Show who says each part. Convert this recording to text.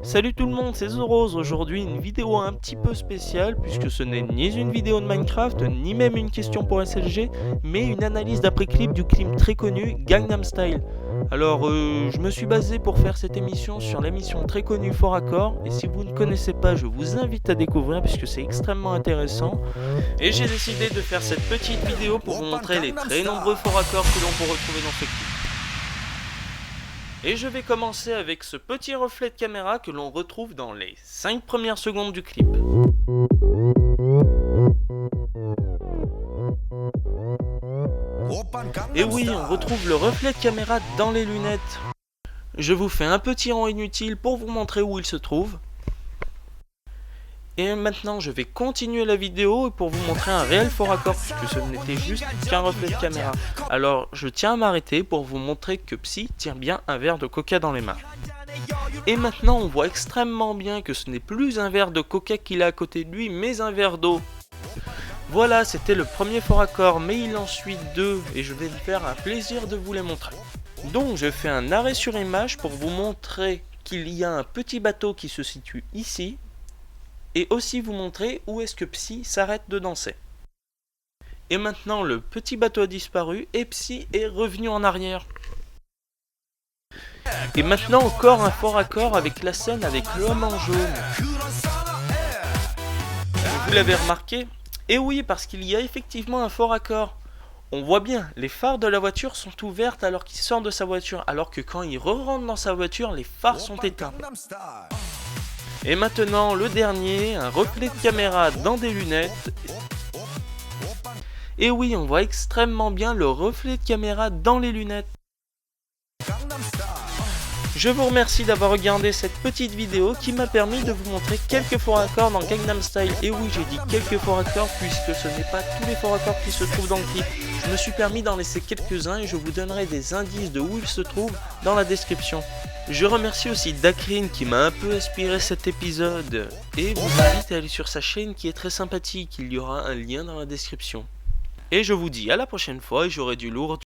Speaker 1: Salut tout le monde, c'est Zorose. Aujourd'hui une vidéo un petit peu spéciale puisque ce n'est ni une vidéo de Minecraft, ni même une question pour SLG, mais une analyse d'après-clip du clip très connu Gangnam Style. Alors je me suis basé pour faire cette émission sur l'émission très connue Fort Accord, et si vous ne connaissez pas, je vous invite à découvrir puisque c'est extrêmement intéressant. Et j'ai décidé de faire cette petite vidéo pour vous montrer les très nombreux Fort Accords que l'on peut retrouver dans ce clip. Et je vais commencer avec ce petit reflet de caméra que l'on retrouve dans les 5 premières secondes du clip. Et oui, on retrouve le reflet de caméra dans les lunettes. Je vous fais un petit rang inutile pour vous montrer où il se trouve. Et maintenant je vais continuer la vidéo pour vous montrer un réel faux raccord puisque ce n'était juste qu'un reflet de caméra. Alors je tiens à m'arrêter pour vous montrer que Psy tient bien un verre de coca dans les mains. Et maintenant on voit extrêmement bien que ce n'est plus un verre de coca qu'il a à côté de lui mais un verre d'eau. Voilà, c'était le premier faux raccord, mais il en suit deux et je vais me faire un plaisir de vous les montrer. Donc je fais un arrêt sur image pour vous montrer qu'il y a un petit bateau qui se situe ici. Et aussi vous montrer où est-ce que Psy s'arrête de danser. Et maintenant le petit bateau a disparu et Psy est revenu en arrière. Et maintenant encore un faux raccord avec la scène avec l'homme en jaune. Vous l'avez remarqué? Et oui, parce qu'il y a effectivement un faux raccord. On voit bien, les phares de la voiture sont ouvertes alors qu'il sort de sa voiture, alors que quand il re-rentre dans sa voiture, les phares sont éteints. Et maintenant le dernier, un reflet de caméra dans des lunettes. Et oui, on voit extrêmement bien le reflet de caméra dans les lunettes. Je vous remercie d'avoir regardé cette petite vidéo qui m'a permis de vous montrer quelques faux raccords dans Gangnam Style. Et oui, j'ai dit quelques faux raccords puisque ce n'est pas tous les faux raccords qui se trouvent dans le clip. Je me suis permis d'en laisser quelques-uns et je vous donnerai des indices de où ils se trouvent dans la description. Je remercie aussi Dakrin qui m'a un peu inspiré cet épisode et vous invite à aller sur sa chaîne qui est très sympathique, il y aura un lien dans la description. Et je vous dis à la prochaine fois et j'aurai du lourd.